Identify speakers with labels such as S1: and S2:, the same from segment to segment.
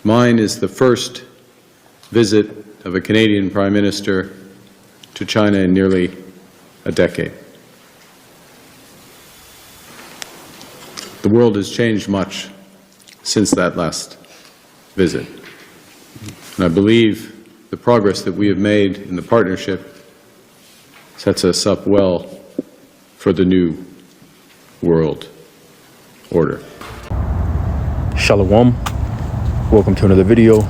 S1: Mine is the first visit of a Canadian Prime Minister to China in nearly a decade. The world has changed much since that last visit, and I believe the progress that we have made in the partnership sets us up well for the new world order.
S2: Shalom. Welcome to another video.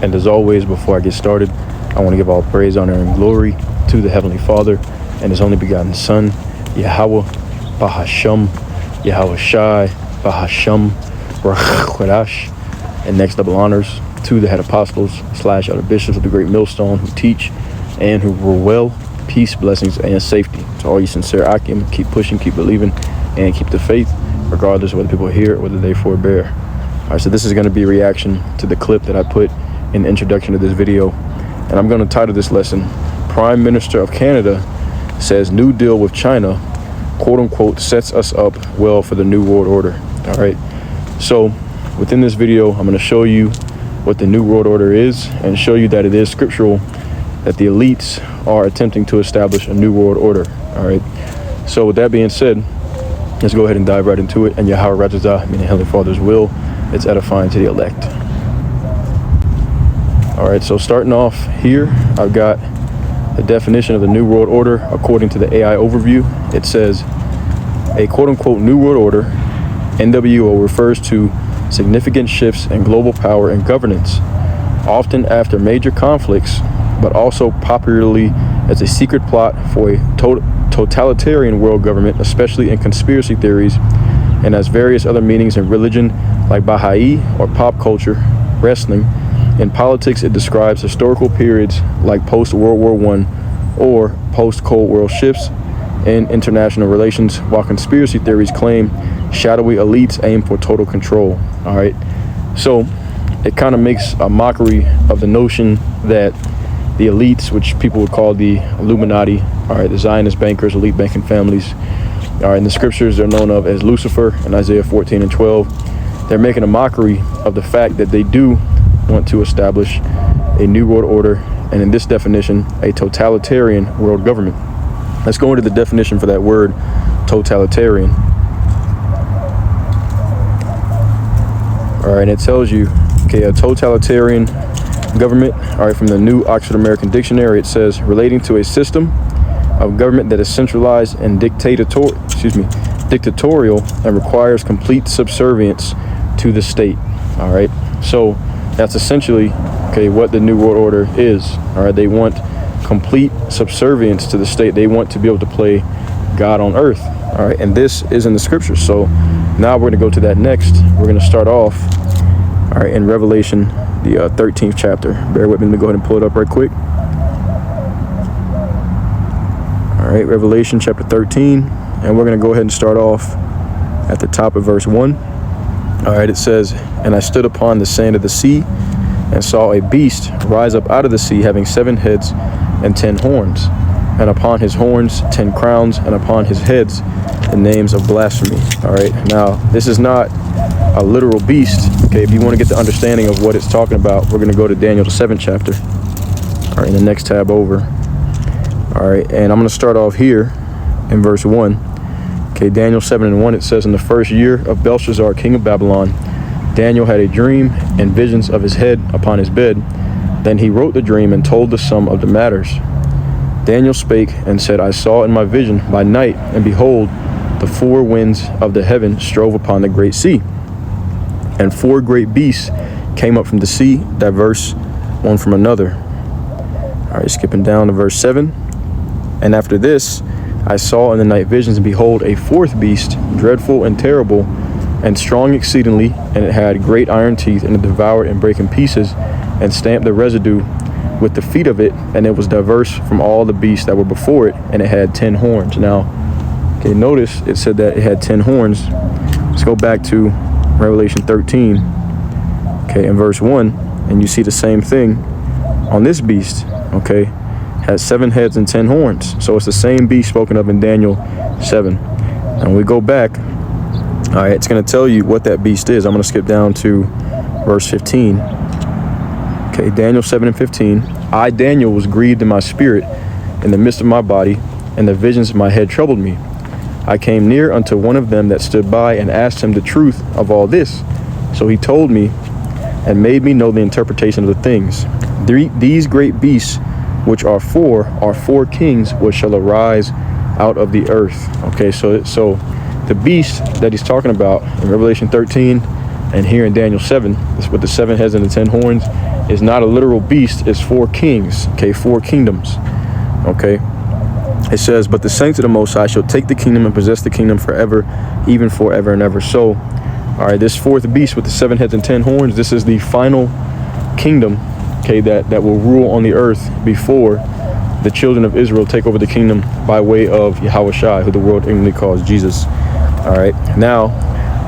S2: And as always, before I get started, I want to give all praise, honor, and glory to the Heavenly Father and His only begotten Son, Yahweh Bahasham, Yahweh Shai Bahasham Rakhwadash, and next double honors to the head apostles / other bishops of the great millstone who teach and who rule well. Peace, blessings, and safety to all you sincere Akim. Keep pushing, keep believing, and keep the faith, regardless of whether people hear it, whether they forbear. All right, so this is going to be a reaction to the clip that I put in the introduction to this video, and I'm going to title this lesson, Prime Minister of Canada says New Deal with China, quote unquote, sets us up well for the New World Order. All right, so within this video, I'm going to show you what the New World Order is and show you that it is scriptural that the elites are attempting to establish a New World Order. All right, so with that being said, let's go ahead and dive right into it. And Yahweh Rajazah, meaning Heavenly Father's will, it's edifying to the elect. All right, so starting off here, I've got the definition of the New World Order according to the AI overview. It says, a quote-unquote New World Order, NWO, refers to significant shifts in global power and governance, often after major conflicts, but also popularly as a secret plot for a totalitarian world government, especially in conspiracy theories, and has various other meanings in religion like Baha'i or pop culture, wrestling. In politics, it describes historical periods like post-World War I or post-Cold War shifts in international relations, while conspiracy theories claim shadowy elites aim for total control. All right, so it kind of makes a mockery of the notion that the elites, which people would call the Illuminati, all right, the Zionist bankers, elite banking families, all right, in the scriptures they're known of as Lucifer in Isaiah 14 and 12. They're making a mockery of the fact that they do want to establish a New World Order, and in this definition, a totalitarian world government. Let's go into the definition for that word, totalitarian. All right, it tells you, okay, a totalitarian government, all right, from the New Oxford American Dictionary, it says relating to a system of government that is centralized and dictatorial and requires complete subservience to the state. All right, so that's essentially, okay, what the New World Order is. All right, they want complete subservience to the state. They want to be able to play God on earth. All right, and this is in the scriptures. So now we're going to go to that next. We're going to start off, all right, in Revelation, the 13th chapter. Bear with me. Let me go ahead and pull it up right quick. All right, Revelation chapter 13, and we're going to go ahead and start off at the top of verse 1. All right, it says, and I stood upon the sand of the sea and saw a beast rise up out of the sea, having 7 heads and 10 horns, and upon his horns 10 crowns, and upon his heads the names of blasphemy. All right, now this is not a literal beast. Okay, if you want to get the understanding of what it's talking about, we're going to go to Daniel the 7th chapter. All right, in the next tab over. All right, and I'm going to start off here in verse 1. Okay, Daniel 7 and 1, it says, in the first year of Belshazzar, king of Babylon, Daniel had a dream and visions of his head upon his bed. Then he wrote the dream and told the sum of the matters. Daniel spake and said, I saw in my vision by night, and behold, the 4 winds of the heaven strove upon the great sea. And 4 great beasts came up from the sea, diverse one from another. All right, skipping down to verse 7. And after this, I saw in the night visions, and behold, a 4th beast, dreadful and terrible, and strong exceedingly, and it had great iron teeth, and it devoured and brake in pieces, and stamped the residue with the feet of it, and it was diverse from all the beasts that were before it, and it had 10 horns. Now, okay, notice it said that it had 10 horns. Let's go back to Revelation 13, okay, in verse 1, and you see the same thing on this beast, okay, has 7 heads and 10 horns. So it's the same beast spoken of in Daniel 7. And we go back, all right, it's going to tell you what that beast is. I'm going to skip down to verse 15. Okay, Daniel 7 and 15. I, Daniel, was grieved in my spirit in the midst of my body, and the visions of my head troubled me. I came near unto one of them that stood by and asked him the truth of all this. So he told me and made me know the interpretation of the things. These great beasts, which are four kings which shall arise out of the earth. Okay, so the beast that he's talking about in Revelation 13 and here in Daniel 7, with the 7 heads and the 10 horns, is not a literal beast, it's 4 kings, okay, 4 kingdoms, okay? It says, but the saints of the Most High shall take the kingdom and possess the kingdom forever, even forever and ever. So, all right, this 4th beast with the 7 heads and 10 horns, this is the final kingdom, okay, that will rule on the earth before the children of Israel take over the kingdom by way of Yahushua, who the world ignorantly calls Jesus. All right, now,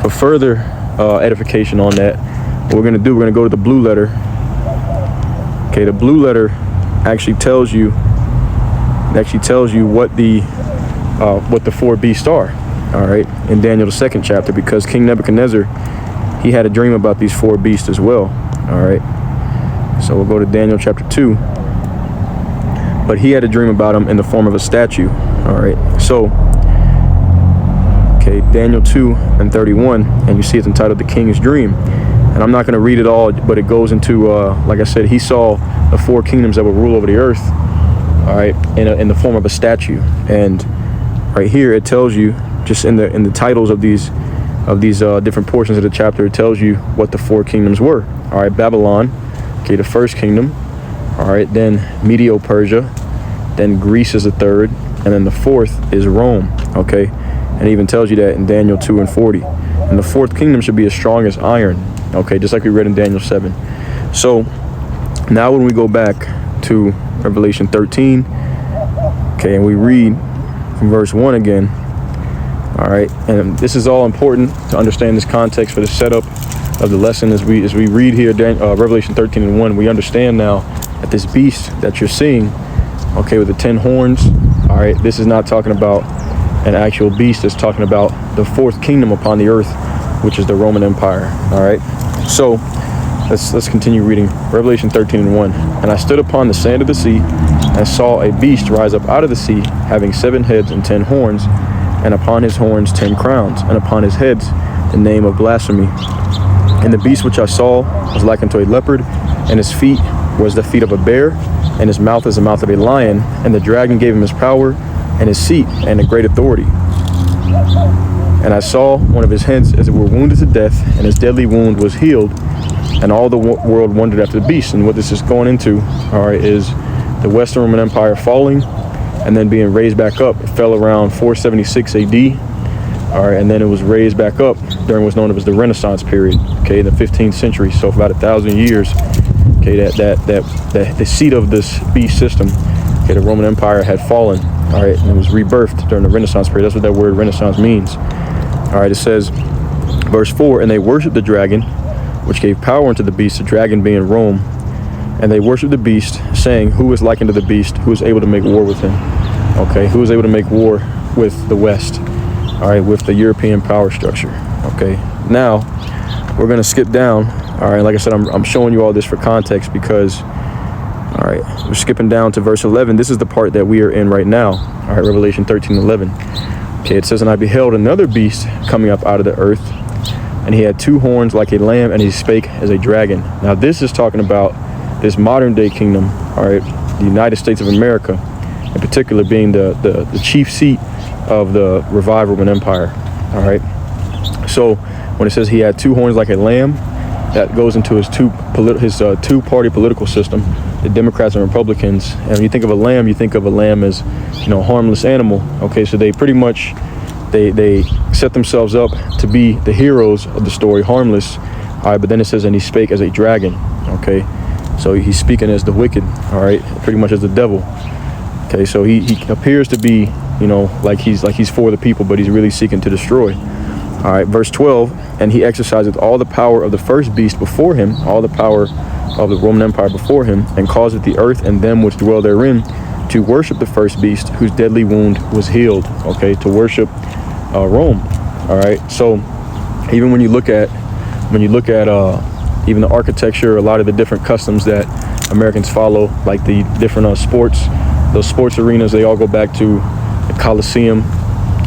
S2: for further edification on that, what we're going to do, we're going to go to the blue letter. Okay, the blue letter actually tells you what the 4 beasts are. All right, in Daniel the 2nd chapter, because King Nebuchadnezzar, he had a dream about these 4 beasts as well. All right, so we'll go to Daniel chapter 2. But he had a dream about them in the form of a statue. All right, so okay, Daniel 2 and 31, and you see it's entitled The King's Dream. And I'm not going to read it all, but it goes into, like I said, he saw the 4 kingdoms that would rule over the earth, all right, in the form of a statue. And right here, it tells you, just in the titles of these different portions of the chapter, it tells you what the 4 kingdoms were. All right, Babylon, okay, the 1st kingdom. All right, then Medo-Persia, then Greece is the 3rd, and then the 4th is Rome, okay? And it even tells you that in Daniel 2 and 40. And the 4th kingdom should be as strong as iron, okay, just like we read in Daniel 7. So now when we go back to Revelation 13, okay, and we read from verse 1 again, all right, and this is all important to understand this context for the setup of the lesson as we read here, Revelation 13 and 1. We understand now that this beast that you're seeing, okay, with the 10 horns, all right, this is not talking about an actual beast. It's talking about the 4th kingdom upon the earth, which is the Roman Empire. All right, so let's continue reading Revelation 13 and 1. And I stood upon the sand of the sea and saw a beast rise up out of the sea, having 7 heads and 10 horns, and upon his horns 10 crowns, and upon his heads the name of blasphemy. And the beast which I saw was like unto a leopard, and his feet was the feet of a bear, and his mouth is the mouth of a lion. And the dragon gave him his power and his seat and a great authority. And I saw one of his heads as it were wounded to death, and his deadly wound was healed. And all the world wondered after the beast. And what this is going into, all right, is the Western Roman Empire falling and then being raised back up. It fell around 476 AD. All right, and then it was raised back up during what's known as the Renaissance period, okay, in the 15th century. So for about 1,000 years, okay, that the seat of this beast system, okay, the Roman Empire had fallen, all right, and it was rebirthed during the Renaissance period. That's what that word Renaissance means. All right, it says, verse 4, and they worshiped the dragon, which gave power unto the beast, the dragon being Rome, and they worshiped the beast, saying, who is like unto the beast, who is able to make war with him? Okay, who is able to make war with the West? All right, with the European power structure. Okay, now we're gonna skip down. All right, like I said, I'm showing you all this for context because, all right, we're skipping down to verse 11. This is the part that we are in right now. All right, Revelation 13:11. Okay, it says, and I beheld another beast coming up out of the earth, and he had 2 horns like a lamb, and he spake as a dragon. Now this is talking about this modern day kingdom, all right, the United States of America, in particular being the chief seat of the revived Roman Empire. All right, so when it says he had 2 horns like a lamb, that goes into his two-party political system, the Democrats and Republicans. And when you think of a lamb, you think of a lamb as, you know, a harmless animal. Okay, so they pretty much they set themselves up to be the heroes of the story, harmless. All right, but then it says, and he spake as a dragon. Okay, so he's speaking as the wicked. All right, pretty much as the devil. Okay, so he appears to be, you know, like he's for the people, but he's really seeking to destroy. All right, verse 12, and he exerciseth all the power of the first beast before him, all the power of the Roman Empire before him, and causeth the earth and them which dwell therein to worship the first beast, whose deadly wound was healed. Okay, to worship Rome. All right, so even when you look at even the architecture, a lot of the different customs that Americans follow, like the different sports, those sports arenas, they all go back to the Colosseum,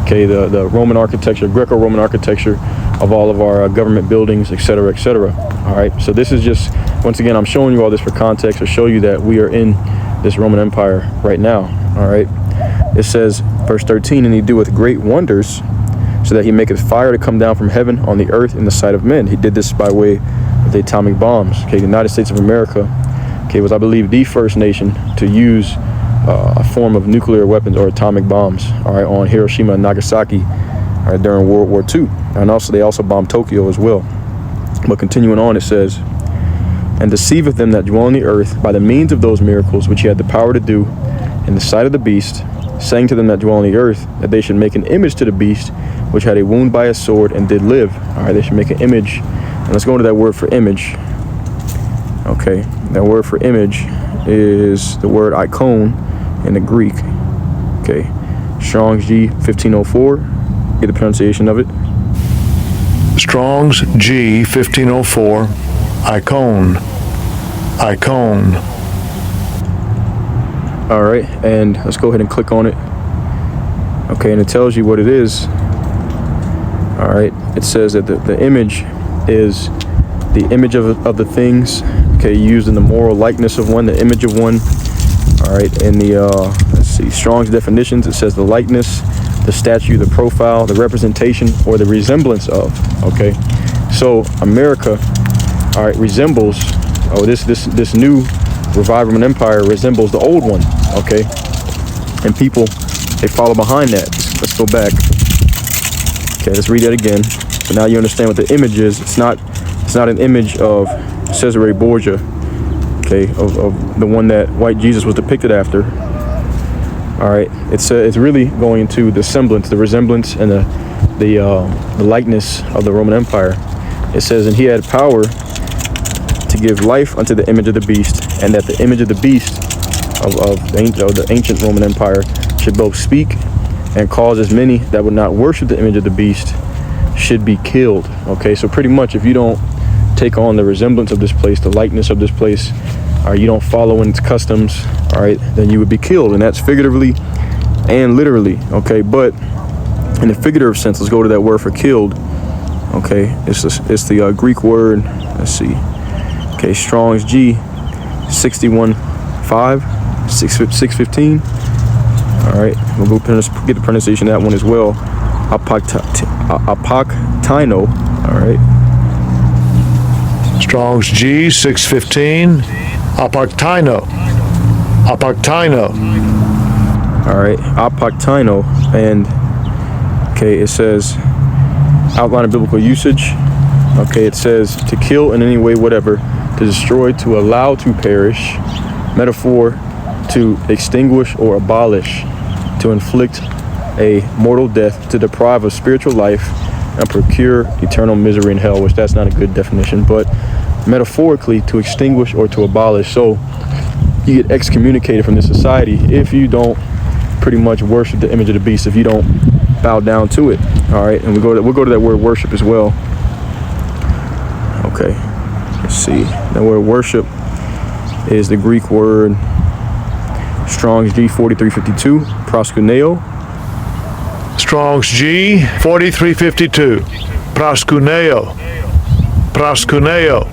S2: okay, the Roman architecture, Greco-Roman architecture of all of our government buildings, et cetera, et cetera. All right, so this is just, once again, I'm showing you all this for context to show you that we are in this Roman Empire right now. All right, it says, verse 13, and he doeth great wonders, so that he maketh fire to come down from heaven on the earth in the sight of men. He did this by way of the atomic bombs. Okay, the United States of America, okay, was, I believe, the first nation to use a form of nuclear weapons or atomic bombs, all right, on Hiroshima and Nagasaki, all right, during World War II. And also, they also bombed Tokyo as well. But continuing on, it says, and deceiveth them that dwell on the earth by the means of those miracles which he had the power to do in the sight of the beast, saying to them that dwell on the earth that they should make an image to the beast which had a wound by a sword and did live. All right, they should make an image. And let's go into that word for image. Okay, that word for image is the word icon in the Greek. Okay, Strong's G 1504. Get the pronunciation of it.
S3: Strong's G 1504. Icon. Icon.
S2: All right, and let's go ahead and click on it. Okay, and it tells you what it is. All right, it says that the image is the image of the things, okay, used in the moral likeness of one, the image of one. All right, in the, let's see, Strong's definitions, it says the likeness, the statue, the profile, the representation, or the resemblance of, okay? So America, all right, resembles, oh, this new revived Roman Empire resembles the old one, okay? And people, they follow behind that. Let's go back. Okay, let's read that again. So now you understand what the image is. It's not an image of Cesare Borgia, okay, of the one that white Jesus was depicted after. All right, it's really going into the semblance, the resemblance, and the likeness of the Roman Empire. It says, and he had power to give life unto the image of the beast, and that the image of the beast of the ancient Roman Empire should both speak and cause as many that would not worship the image of the beast should be killed. Okay, so pretty much if you don't take on the resemblance of this place, the likeness of this place, or you don't follow in its customs, all right, then you would be killed. And that's figuratively and literally, okay? But in the figurative sense, let's go to that word for killed, okay? It's the Greek word, let's see, okay, Strong's G 61.5, 615. All right, we'll go get the pronunciation of that one as well. Apoktaino, all right.
S3: Strong's G 615. Apoktaino. Apoktaino.
S2: All right, apoktaino, and okay, it says outline of biblical usage. Okay, it says to kill in any way, whatever, to destroy, to allow to perish. Metaphor, to extinguish or abolish, to inflict a mortal death, to deprive of spiritual life, and procure eternal misery in hell, which that's not a good definition, but metaphorically, to extinguish or to abolish. So you get excommunicated from this society if you don't pretty much worship the image of the beast, if you don't bow down to it. All right, and we'll go to that word worship as well. Okay, let's see. That word worship is the Greek word Strong's G 4352, proskuneo.
S3: Strong's G 4352. Proskuneo. Proskuneo.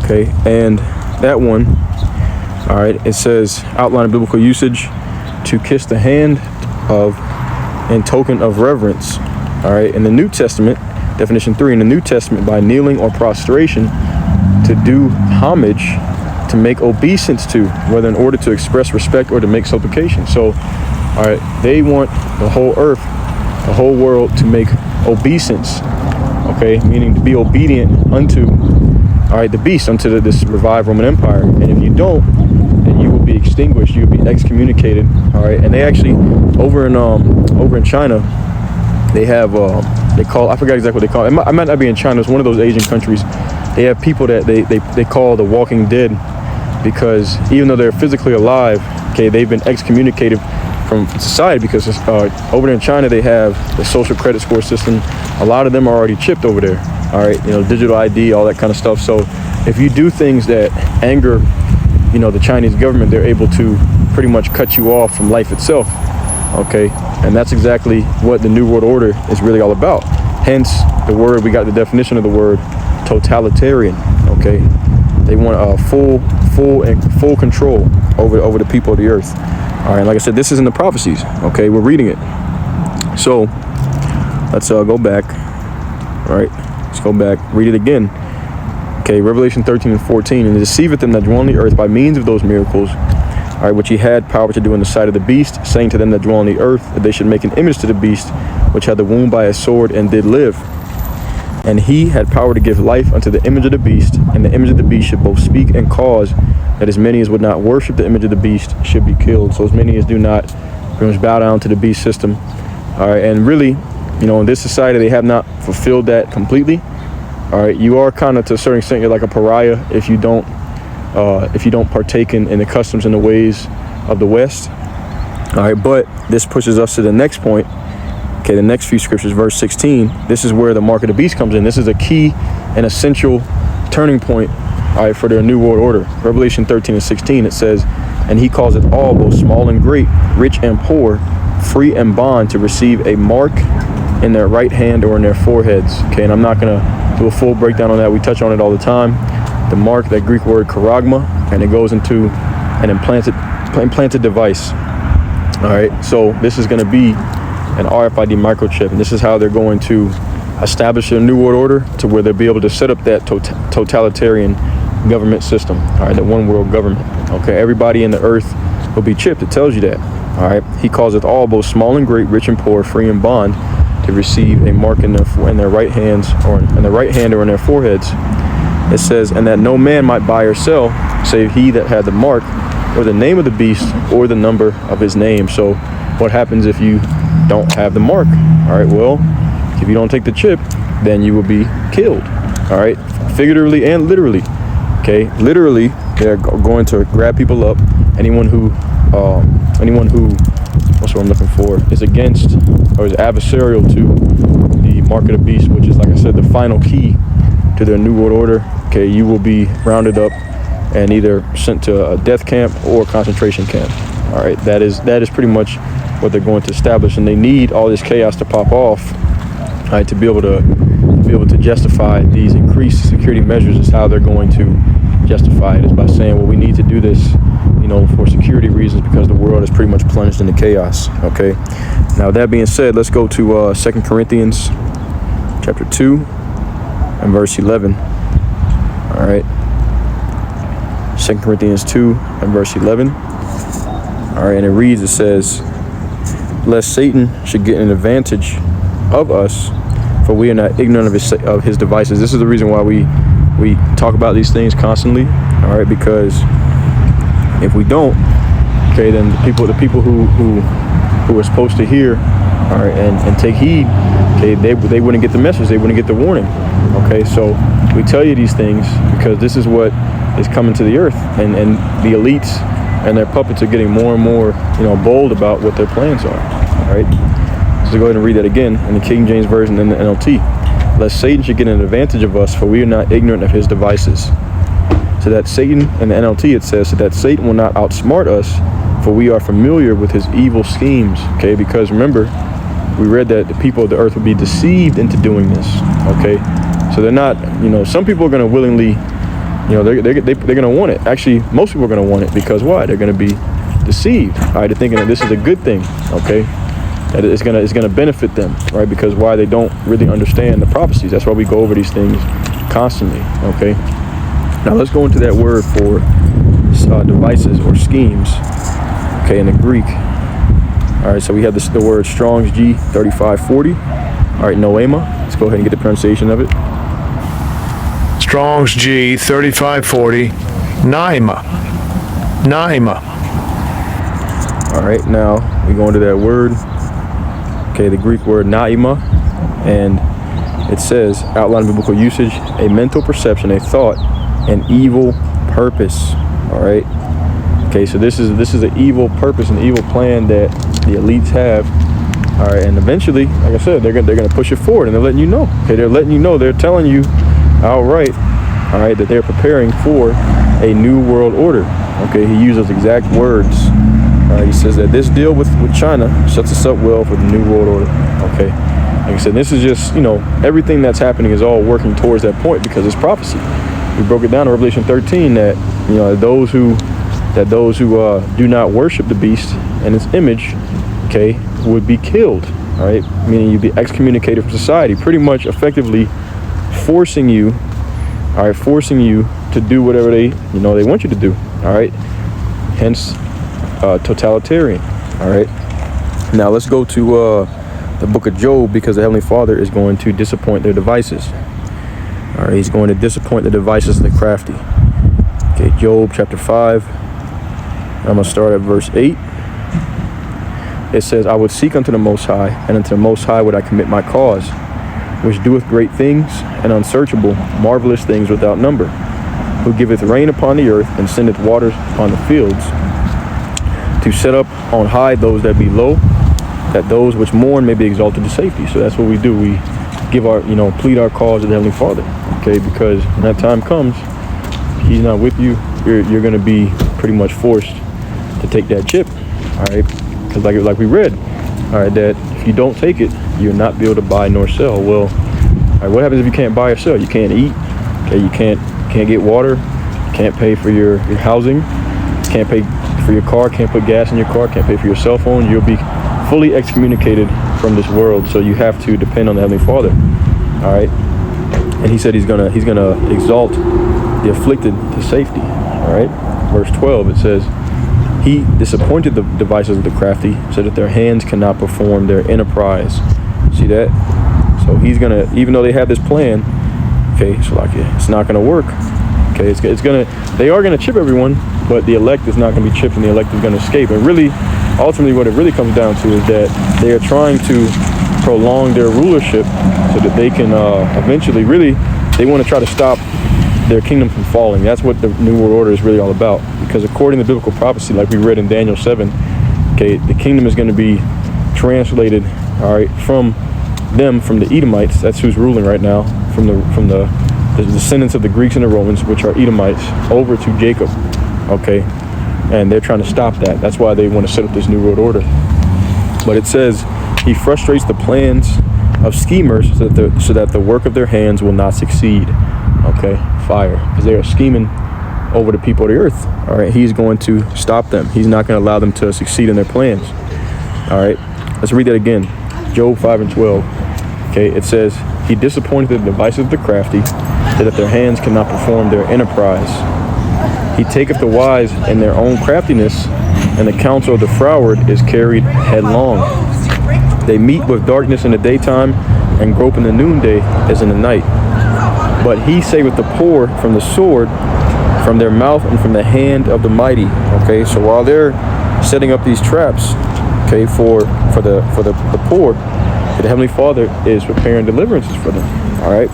S2: Okay, and that one, all right, it says outline of biblical usage, to kiss the hand of in token of reverence. All right, in the New Testament, definition 3, in the New Testament, by kneeling or prostration, to do homage, to make obeisance to, whether in order to express respect or to make supplication. So, all right, they want the whole earth, the whole world to make obeisance, okay, meaning to be obedient unto, all right, the beast, unto this revived Roman Empire. And if you don't, then you will be extinguished, you will be excommunicated, all right. And they actually, over in China, they have, they call, I forgot exactly what they call it. I might not be in China, it's one of those Asian countries. They have people that they call the walking dead, because even though they're physically alive, okay, they've been excommunicated from society, because over there in China they have the social credit score system. A lot of them are already chipped over there. All right, digital ID, all that kind of stuff. So if you do things that anger, the Chinese government, they're able to pretty much cut you off from life itself. Okay, and that's exactly what the New World Order is really all about. Hence the word, we got the definition of the word totalitarian. Okay, they want full control over the people of the earth. All right, like I said, this is in the prophecies. Okay, we're reading it. So let's go back. All right, let's go back, read it again. Okay, Revelation 13 and 14. And deceiveth them that dwell on the earth by means of those miracles, all right, which he had power to do in the sight of the beast, saying to them that dwell on the earth that they should make an image to the beast, which had the wound by a sword and did live. And he had power to give life unto the image of the beast, and the image of the beast should both speak and cause that as many as would not worship the image of the beast should be killed. So as many as do not pretty much bow down to the beast system. All right, and really, in this society, they have not fulfilled that completely. All right, you are kind of, to a certain extent, you're like a pariah if you don't partake in the customs and the ways of the West. All right, but this pushes us to the next point. Okay, the next few scriptures, verse 16. This is where the mark of the beast comes in. This is a key and essential turning point, all right, for their New World Order. Revelation 13 and 16, it says, and he calls it all, both small and great, rich and poor, free and bond, to receive a mark in their right hand or in their foreheads. Okay, and I'm not going to do a full breakdown on that. We touch on it all the time. The mark, that Greek word charagma, and it goes into an implanted device. All right, so this is going to be an RFID microchip, and this is how they're going to establish a New World Order, to where they'll be able to set up that totalitarian government system. All right, the one world government. Okay, everybody in the earth will be chipped. It tells you that. All right, he calls it all, both small and great, rich and poor, free and bond, to receive a mark in their right hands, or in their right hand or in their foreheads. It says, and that no man might buy or sell, save he that had the mark, or the name of the beast, or the number of his name. So what happens if you don't have the mark? All right, well, if you don't take the chip, then you will be killed. All right, figuratively and literally. Okay, literally, they're going to grab people up. Anyone who what's what I'm looking for, is against or is adversarial to the mark of the beast, which is, like I said, the final key to their New World Order. Okay, you will be rounded up and either sent to a death camp or a concentration camp. All right, that is pretty much what they're going to establish, and they need all this chaos to pop off, all right, to be able to justify these increased security measures. Is how they're going to justify it, is by saying, well, we need to do this, for security reasons, because the world is pretty much plunged into chaos. Okay, now that being said, let's go to 2 Corinthians chapter 2 and verse 11. All right, 2 Corinthians 2 and verse 11. All right, and it reads, it says, lest Satan should get an advantage of us, for we are not ignorant of his devices. This is the reason why we talk about these things constantly. All right, because if we don't, okay, then the people who are supposed to hear, all right, and take heed, okay, they wouldn't get the message, they wouldn't get the warning. Okay, so we tell you these things because this is what is coming to the earth, and the elites and their puppets are getting more and more, bold about what their plans are. All right, so go ahead and read that again in the King James Version and the NLT. Lest Satan should get an advantage of us, for we are not ignorant of his devices. So that Satan, in the NLT it says, so that Satan will not outsmart us, for we are familiar with his evil schemes. Okay, because remember, we read that the people of the earth will be deceived into doing this. Okay, so they're not, some people are going to willingly, they're going to want it. Actually, most people are going to want it, because why? They're going to be deceived. All right, they're thinking that this is a good thing. Okay, that it's going to benefit them, right? Because why? They don't really understand the prophecies. That's why we go over these things constantly. Okay, now let's go into that word for devices or schemes. Okay, in the Greek. All right, so we have the word Strong's G 3540. All right, noema. Let's go ahead and get the pronunciation of it.
S3: Strong's G 3540, naima.
S2: All right, now we go into that word. Okay, the Greek word naima, and it says, outline of biblical usage, a mental perception, a thought, an evil purpose. All right. Okay, so this is an evil purpose, an evil plan that the elites have. All right, and eventually, like I said, they're gonna push it forward, and they're letting you know. Okay, they're letting you know. They're telling you outright, all right, that they're preparing for a new world order. Okay, he uses exact words. All right, he says that this deal with China sets us up well for the new world order. Okay, like I said, this is just, you know, everything that's happening is all working towards that point because it's prophecy. We broke it down in Revelation 13 that, you know, those who do not worship the beast and its image, okay, would be killed. All right, meaning you'd be excommunicated from society, pretty much effectively forcing you to do whatever they want you to do. All right, hence totalitarian. All right, now let's go to the book of Job, because the Heavenly Father is going to disappoint their devices. All right, he's going to disappoint the devices of the crafty. Okay, Job chapter 5. I'm going to start at verse 8. It says, I would seek unto the Most High, and unto the Most High would I commit my cause, which doeth great things and unsearchable, marvelous things without number, who giveth rain upon the earth and sendeth waters upon the fields, to set up on high those that be low, that those which mourn may be exalted to safety. So that's what we do. We give our, plead our cause to the Heavenly Father. Okay, because when that time comes, He's not with you. You're going to be pretty much forced to take that chip. All right, because like we read, all right, that if you don't take it, you'll not be able to buy nor sell. Well, all right, what happens if you can't buy or sell? You can't eat. Okay, you can't get water. You can't pay for your housing. You can't pay for your car. Can't put gas in your car. Can't pay for your cell phone. You'll be fully excommunicated from this world. So you have to depend on the Heavenly Father. All right, and He said He's gonna exalt the afflicted to safety. All right, verse 12, it says, He disappointed the devices of the crafty, so that their hands cannot perform their enterprise. See that? So He's gonna, even though they have this plan, okay, so like it's not gonna work. Okay, they are gonna chip everyone, but the elect is not gonna be chipped, and the elect is gonna escape. And really, ultimately, what it really comes down to is that they are trying to prolong their rulership so that they can eventually, really, they want to try to stop their kingdom from falling. That's what the New World Order is really all about. Because according to biblical prophecy, like we read in Daniel 7, okay, the kingdom is going to be translated, all right, from the Edomites. That's who's ruling right now, from the descendants of the Greeks and the Romans, which are Edomites, over to Jacob. Okay, and they're trying to stop that. That's why they want to set up this New World Order. But it says He frustrates the plans of schemers so that the work of their hands will not succeed. Okay, fire, because they are scheming over the people of the earth. All right, He's going to stop them. He's not going to allow them to succeed in their plans. All right, let's read that again. Job 5 and 12. Okay, it says, He disappointed the devices of the crafty, so that their hands cannot perform their enterprise. He taketh the wise in their own craftiness, and the counsel of the froward is carried headlong. They meet with darkness in the daytime, and grope in the noonday as in the night. But He saveth the poor from the sword, from their mouth, and from the hand of the mighty. Okay, so while they're setting up these traps, okay, for the poor, the Heavenly Father is preparing deliverances for them. All right,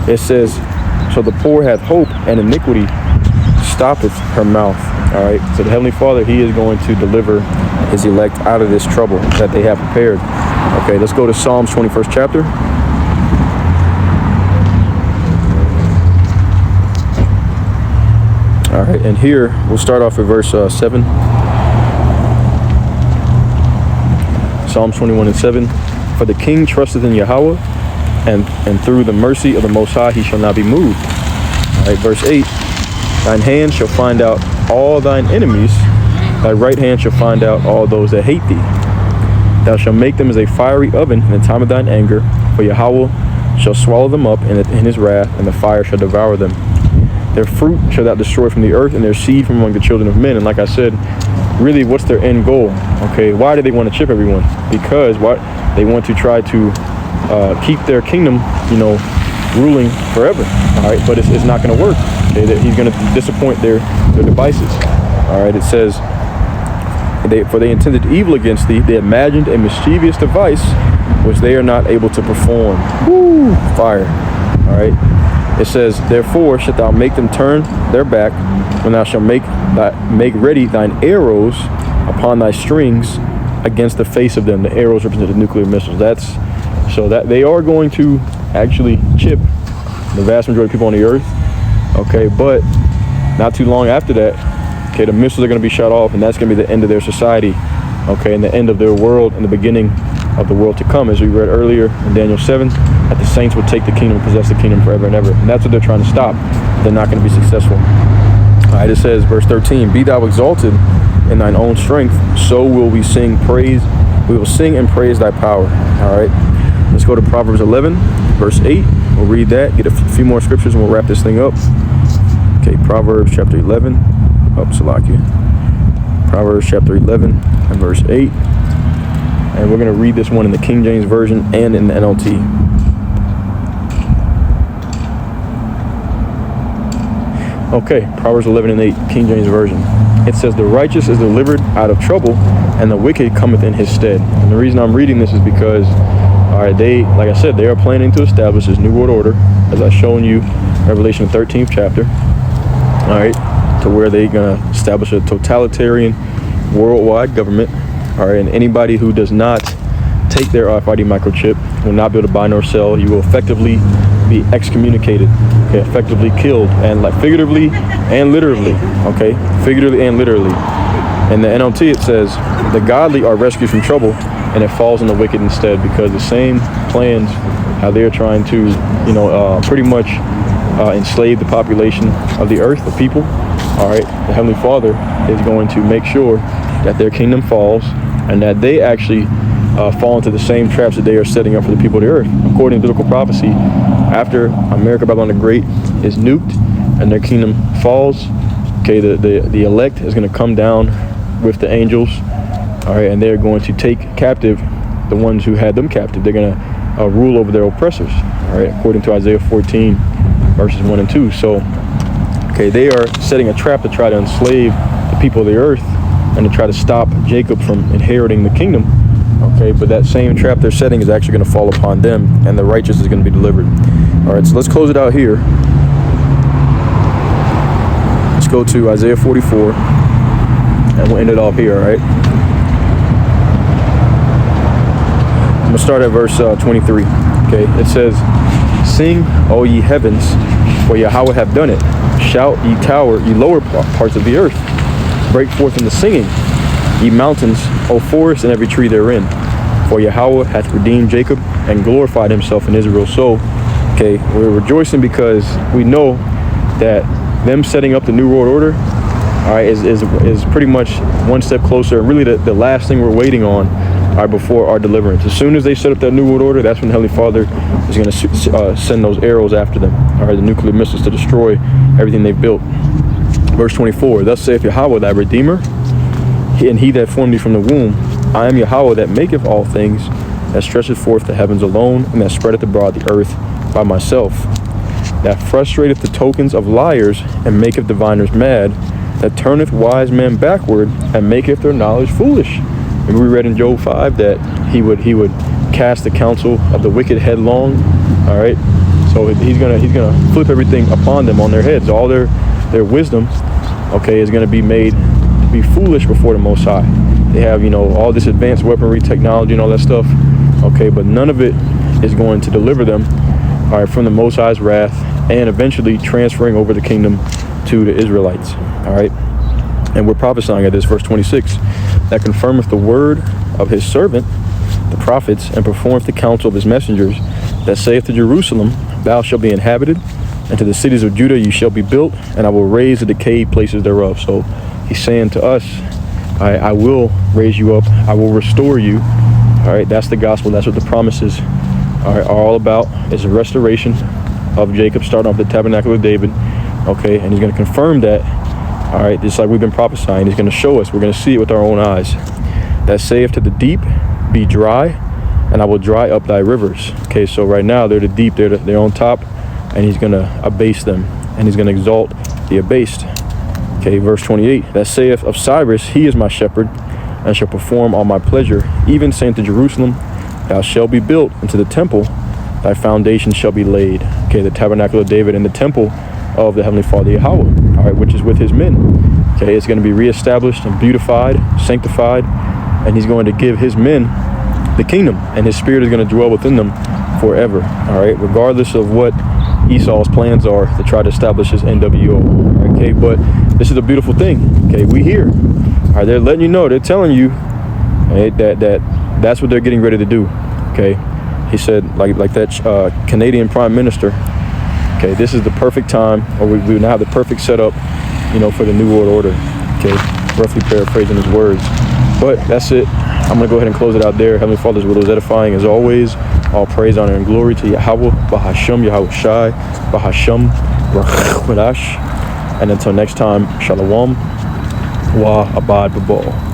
S2: it says, so the poor hath hope, and iniquity stoppeth her mouth. All right, so the Heavenly Father, He is going to deliver His elect out of this trouble that they have prepared. Okay, let's go to Psalms 21st chapter. All right, and here we'll start off with verse 7. Psalms 21 and 7. For the king trusteth in Yahweh, and through the mercy of the Most High he shall not be moved. All right, verse 8. Thine hand shall find out all thine enemies, thy right hand shall find out all those that hate thee. Thou shalt make them as a fiery oven in the time of thine anger, for Yahweh shall swallow them up in His wrath, and the fire shall devour them. Their fruit shall thou destroy from the earth, and their seed from among the children of men. And like I said, really, what's their end goal? Okay, why do they want to chip everyone? Because they want to try to keep their kingdom, ruling forever. All right, but it's not going to work. Okay, that He's going to disappoint their devices. All right, it says, for they intended evil against thee, they imagined a mischievous device which they are not able to perform. Woo! Fire. All right. It says, therefore shalt thou make them turn their back, when thou shalt make ready thine arrows upon thy strings, against the face of them. The arrows represent the nuclear missiles. So that they are going to actually chip the vast majority of people on the earth. Okay, but not too long after that, okay, the missiles are going to be shot off, and that's going to be the end of their society. Okay, and the end of their world and the beginning of the world to come, as we read earlier in Daniel 7, that the saints will take the kingdom and possess the kingdom forever and ever. And that's what they're trying to stop. They're not going to be successful. All right, it says, verse 13, be thou exalted in thine own strength, so will we sing praise. We will sing and praise thy power. All right, let's go to Proverbs 11, verse 8. We'll read that, get a few more scriptures, and we'll wrap this thing up. Okay, Proverbs chapter 11. Proverbs chapter 11 and verse 8. And we're going to read this one in the King James Version and in the NLT. Okay, Proverbs 11 and 8, King James Version. It says, the righteous is delivered out of trouble, and the wicked cometh in his stead. And the reason I'm reading this is because, all right, like I said, they are planning to establish this new world order, as I've shown you, Revelation 13th chapter. All right, to where they're going to establish a totalitarian worldwide government. All right, and anybody who does not take their RFID microchip will not be able to buy nor sell. You will effectively be excommunicated, okay, effectively killed, and like figuratively and literally, okay, figuratively and literally. In the NLT it says, the godly are rescued from trouble, and it falls on the wicked instead, because the same plans how they're trying to, pretty much enslave the population of the earth, the people. All right, the Heavenly Father is going to make sure that their kingdom falls, and that they actually fall into the same traps that they are setting up for the people of the earth. According to biblical prophecy, after America, Babylon the Great is nuked and their kingdom falls, okay, the elect is going to come down with the angels, all right, and they're going to take captive the ones who had them captive. They're going to rule over their oppressors, all right, according to Isaiah 14, verses 1 and 2. So, okay, they are setting a trap to try to enslave the people of the earth and to try to stop Jacob from inheriting the kingdom. Okay, but that same trap they're setting is actually going to fall upon them, and the righteous is going to be delivered. All right, so let's close it out here. Let's go to Isaiah 44, and we'll end it off here, all right? I'm going to start at verse 23. Okay, it says, sing, O ye heavens, for Yahweh hath done it. Shout, ye tower, ye lower parts of the earth. Break forth into singing, ye mountains, O forest, and every tree therein. For Yahweh hath redeemed Jacob and glorified himself in Israel. So, okay, we're rejoicing because we know that them setting up the new world order, all right, is pretty much one step closer, and really the last thing we're waiting on, all right, before our deliverance. As soon as they set up that new world order, that's when the Heavenly Father is going to send those arrows after them, all right, the nuclear missiles, to destroy everything they've built. Verse 24, thus saith Yahweh thy Redeemer, and he that formed thee from the womb. I am Yahweh that maketh all things, that stretcheth forth the heavens alone, and that spreadeth abroad the earth by myself, that frustrateth the tokens of liars, and maketh diviners mad, that turneth wise men backward, and maketh their knowledge foolish. And we read in Job 5 that he would cast the counsel of the wicked headlong. All right, so he's gonna flip everything upon them on their heads. All their wisdom, okay, is gonna be made to be foolish before the Most High. They have, all this advanced weaponry technology and all that stuff, okay, but none of it is going to deliver them, all right, from the Most High's wrath, and eventually transferring over the kingdom to the Israelites. All right, and we're prophesying at this, verse 26, that confirmeth the word of his servant, the prophets, and performeth the counsel of his messengers, that saith to Jerusalem, thou shalt be inhabited, and to the cities of Judah you shall be built, and I will raise the decayed places thereof. So he's saying to us, I will raise you up, I will restore you. All right, that's the gospel. That's what the promises are all about, is a restoration of Jacob, starting off the tabernacle of David. Okay, and he's going to confirm that. All right, just like we've been prophesying, he's going to show us. We're going to see it with our own eyes. That saith to the deep, be dry, and I will dry up thy rivers. Okay, so right now they're the deep, they're on top, and he's going to abase them, and he's going to exalt the abased. Okay, verse 28, that saith of Cyrus, he is my shepherd, and shall perform all my pleasure, even saying to Jerusalem, thou shalt be built into the temple, thy foundation shall be laid. Okay, the tabernacle of David and the temple of the Heavenly Father Yahweh, all right, which is with his men. Okay, it's going to be reestablished and beautified, sanctified, and he's going to give his men the kingdom, and his spirit is going to dwell within them forever. All right, regardless of what Esau's plans are to try to establish his NWO. Okay, but this is a beautiful thing. Okay, we here. All right, they're letting you know, they're telling you, right, that's what they're getting ready to do. Okay, he said like that Canadian Prime Minister. Okay, this is the perfect time, or we now have the perfect setup, you know, for the New World Order. Okay, roughly paraphrasing his words, but that's it. I'm going to go ahead and close it out there. Heavenly Father's will is edifying as always. All praise, honor, and glory to Yahweh, Bahasham, Yahweh Shai, Bahasham, Rachwadash. And until next time, Shalom, Wa Abad Babal.